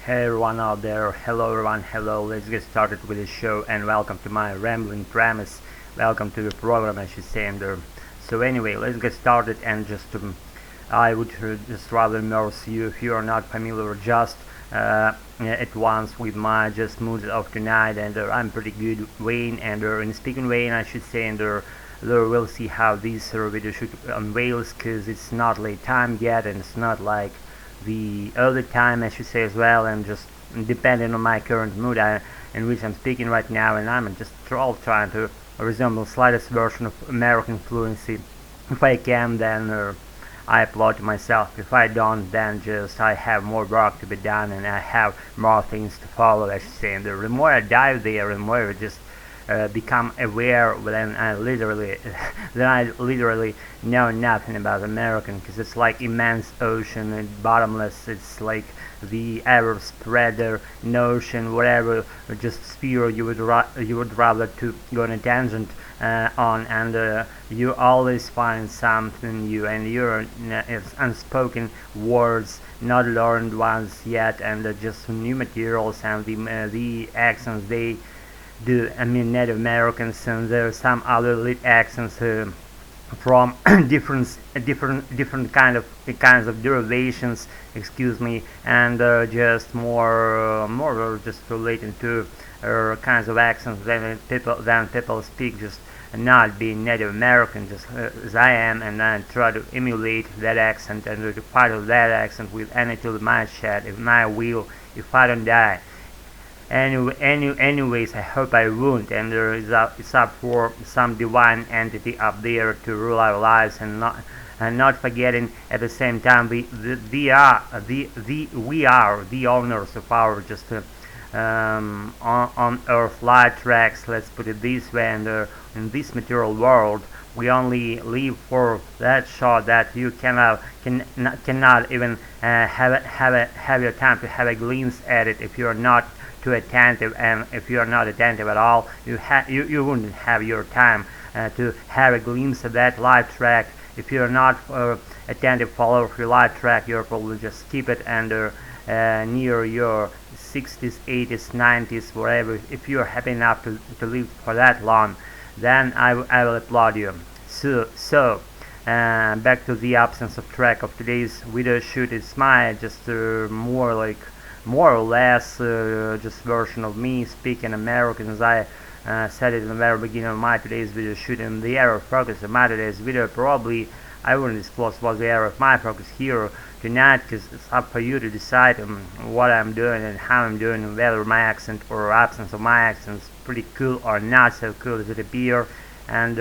Hey everyone out there, hello everyone, hello, let's get started with the show and welcome to my rambling premise, welcome to the program I should say. So anyway, let's get started and I would just rather immerse you if you are not familiar just at once with my just moods of tonight. I'm pretty good Wayne, in speaking Wayne I should say. We'll see how this video should unveils, because it's not late time yet and it's not like the early time I should say as well, and just depending on my current mood in which I'm speaking right now, and I'm just trying to resemble the slightest version of American fluency. If I can, then I applaud to myself. If I don't, then just I have more work to be done and I have more things to follow I should say. And the more I dive there, the more I just become aware then I literally know nothing about American, because it's like immense ocean and bottomless. It's like the ever spreader notion, whatever just sphere you would rather to go on a tangent on, and you always find something new, and your unspoken words, not learned ones yet, and just new materials, and the accents they do. I mean, Native Americans, and there are some other lit accents from different kinds of derivations, excuse me, and just more just relating to kinds of accents than people speak, just not being Native American, just as I am, and I try to emulate that accent and to part of that accent with any tool in my shed, if my will, if I don't die. Anyways, I hope I won't, and it's up for some divine entity up there to rule our lives, and not forgetting at the same time we are the owners of our just on Earth light tracks. Let's put it this way, and in this material world we only live for that shot that you cannot even have your time to have a glimpse at it if you're not too attentive. And if you are not attentive at all, you wouldn't have your time to have a glimpse of that live track. If you're not attentive follower of your live track, you'll probably just skip it, and near your 60s, 80s, 90s, whatever. If you're happy enough to live for that long, then I will applaud you. So back to the absence of track of today's video shoot. It's my just more or less just version of me speaking American, as I said it in the very beginning of my today's video shoot. And the area of focus of my today's video, probably I wouldn't disclose what the area of my focus here tonight, because it's up for you to decide what I'm doing and how I'm doing, and whether my accent or absence of my accent is pretty cool or not so cool as it appears. And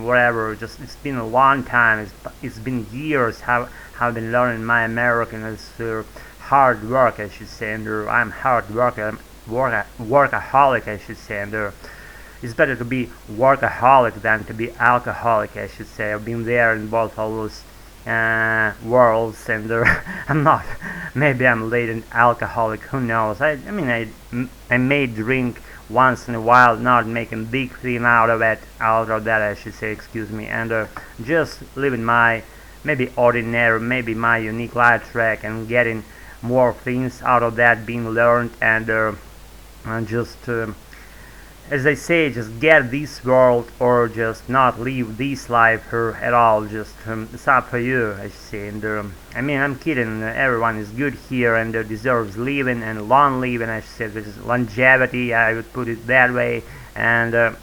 whatever, just it's been a long time, it's been years how I've been learning my American. It's hard work I should say, and I'm hard worker, workaholic I should say, and it's better to be workaholic than to be alcoholic I should say. I've been there in both of those worlds, and I'm not, maybe I'm latent alcoholic, who knows. I may drink once in a while, not making big thing out of that I should say, excuse me, and just living my maybe ordinary, maybe my unique life track, and getting more things out of that being learned, and just as I say, just get this world or just not live this life here at all. Just it's up for you I should say. And I'm kidding, everyone is good here and deserves living, and long living I should say, which is longevity, I would put it that way. And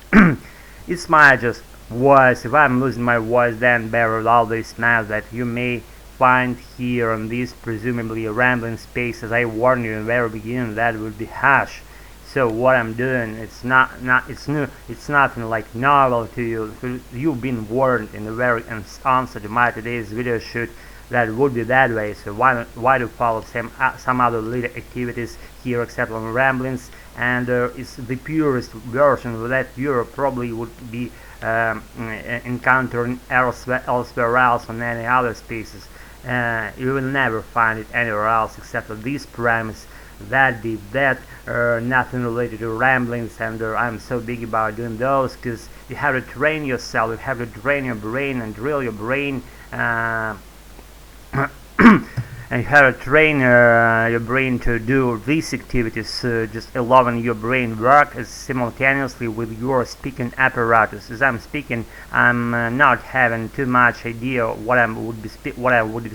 it's my just voice. If I'm losing my voice, then bear with all these smiles that you may find here on this presumably rambling space. As I warned you in the very beginning, that would be harsh. So what I'm doing, it's it's new, it's nothing like novel to you. You've been warned in the very answer to my today's video shoot that would be that way. So why do follow some other little activities here except on ramblings? And it's the purest version that you probably would be encountering elsewhere else on any other species. You will never find it anywhere else except on this premise, that deep, that nothing related to ramblings. And I'm so big about doing those, because you have to train yourself, you have to train your brain and drill your brain and you have to train your brain to do these activities, just allowing your brain work simultaneously with your speaking apparatus. As I'm speaking, I'm not having too much idea what I would be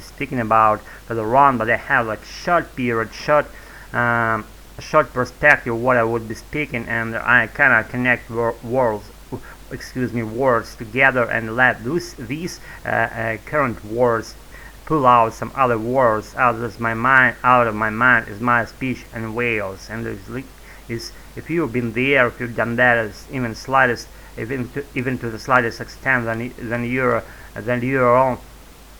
speaking about further on, but I have like short period, short perspective what I would be speaking, and I kind of connect words together and let these current words pull out some other words out of my mind is my speech and wails. And if you've been there, if you've done that, even to the slightest extent, then you're all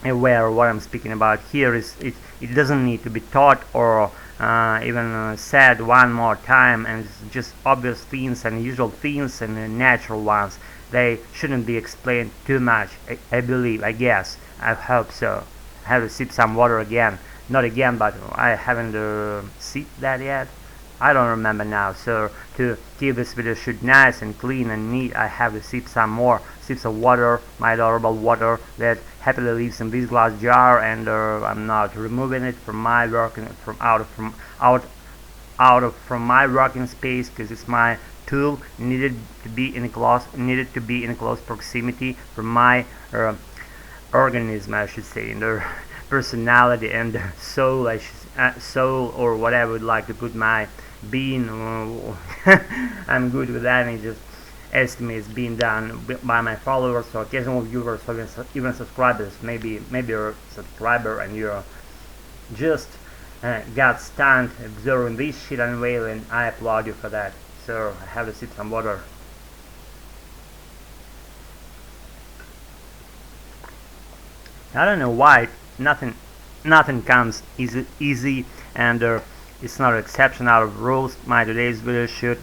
aware of what I'm speaking about here. It doesn't need to be taught or even said one more time, and it's just obvious things and usual things and natural ones. They shouldn't be explained too much, I believe, I guess. I hope so. I have to sip some water again. Not again, but I haven't sipped that yet. I don't remember now. So to keep this video shoot nice and clean and neat, I have to sip some more sips of water, my adorable water that happily lives in this glass jar, and I'm not removing it from my working from my working space, because it's my tool, needed to be in close proximity from my organism, I should say, and their personality and their soul, soul, or whatever I would like to put my being. I'm good with that, and it just estimates being done by my followers, or occasional viewers, or even subscribers. Maybe you're a subscriber and you're just got stunned observing this shit unveiling. I applaud you for that. So I have to sip some water. I don't know why nothing comes easy, and it's not an exception out of rules. My today's video shoot,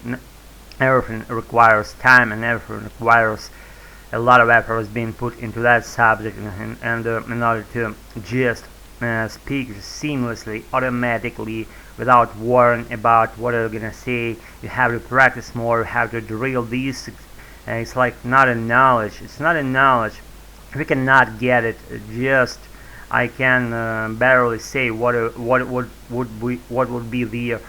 everything requires time, and everything requires a lot of effort being put into that subject, and in order to just speak seamlessly, automatically, without worrying about what you're gonna say. You have to practice more. You have to drill these. It's like not a knowledge. It's not a knowledge. We cannot get it. Just I can barely say what would be the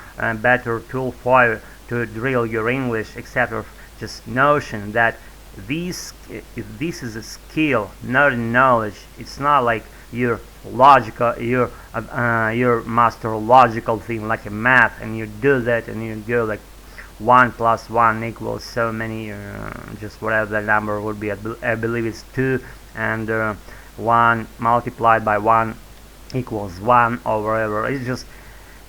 better tool for you to drill your English, except for just notion that this is a skill, not a knowledge. It's not like your master logical thing like a math, and you do that and you go like 1 + 1 equals so many, just whatever the number would be. I believe it's 2, and 1 multiplied by 1 equals 1, or whatever. It's just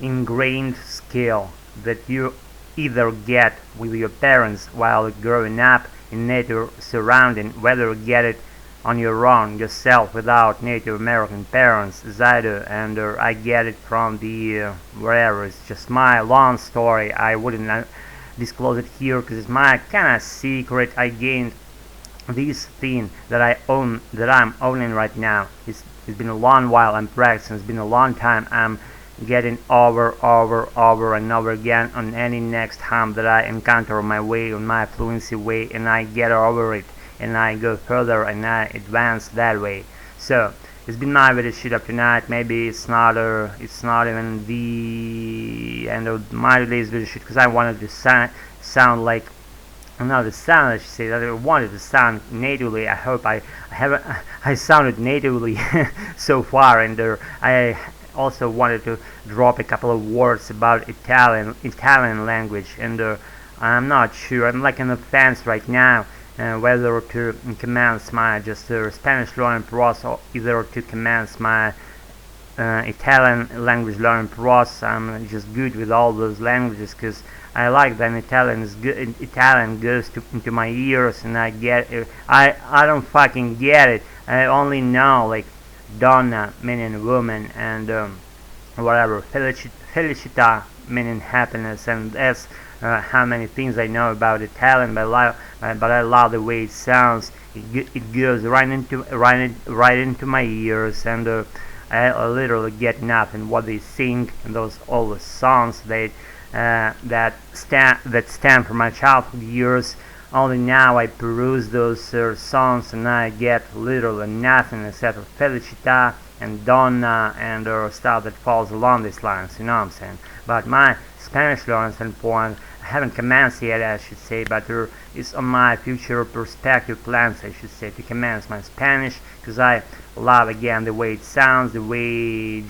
ingrained skill that you either get with your parents while growing up in native surrounding, whether you get it on your own yourself without Native American parents, as I do, and I get it from the wherever. It's just my long story. I wouldn't disclose it here because it's my kind of secret. I gained this thing that I'm owning right now. It's been a long while I'm practicing. It's been a long time. I'm getting over and over again on any next hump that I encounter on my way, on my fluency way, and I get over it, and I go further and I advance that way. So it's been my video shoot up tonight. Maybe it's not even the end of my today's video shoot, because I wanted to sound like another sound, I should say, that I wanted to sound natively. I hope I sounded natively so far, and I also wanted to drop a couple of words about Italian language, and I'm not sure. I'm like on the fence right now whether to commence my Spanish learning process, or either to commence my Italian language learning process. I'm just good with all those languages because I like that Italian goes into my ears, and I get it. I don't fucking get it. I only know like donna meaning woman, and whatever, felicità meaning happiness, and that's how many things I know about Italian. But I love the way it sounds. It goes right into my ears, and I literally get nothing what they sing, and all the songs that stem from my childhood years. Only now I peruse those songs, and I get literally nothing except for felicità and donna and stuff that falls along these lines, you know what I'm saying. But my Spanish learning standpoint, I haven't commenced yet, I should say, but it's on my future perspective plans, I should say, to commence my Spanish, because I love, again, the way it sounds, the way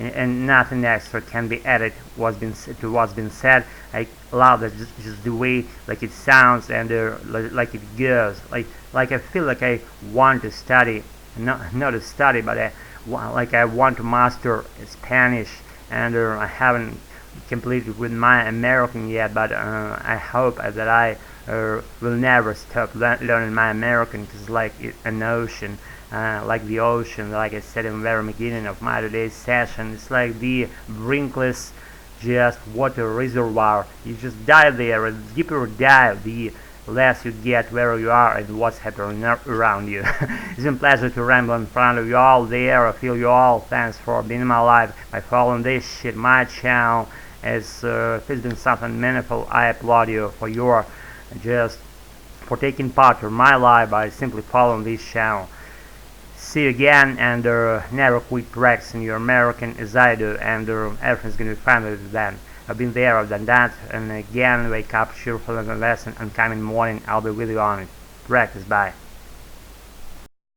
and nothing extra can be added to what's been said. I love that, just the way like it sounds and like it goes. Like I feel like I want to study, not to study, but I want to master Spanish, and I haven't completed with my American yet. But I hope that I will never stop learning my American, because like an ocean. Like the ocean, like I said in the very beginning of my today's session, it's like the brinkless, just water reservoir. You just dive there, and the deeper you dive, the less you get where you are and what's happening around you. It's been a pleasure to ramble in front of you all there. I feel you all. Thanks for being in my life by following this shit, my channel. If it's been something meaningful, I applaud you for your for taking part in my life by simply following this channel. See you again, and never quit practicing your American as I do, and everything's gonna be fine with that. I've been there, I've done that, and again, wake up cheerful and lesson, and come in the morning, I'll be with you on it. Practice, bye.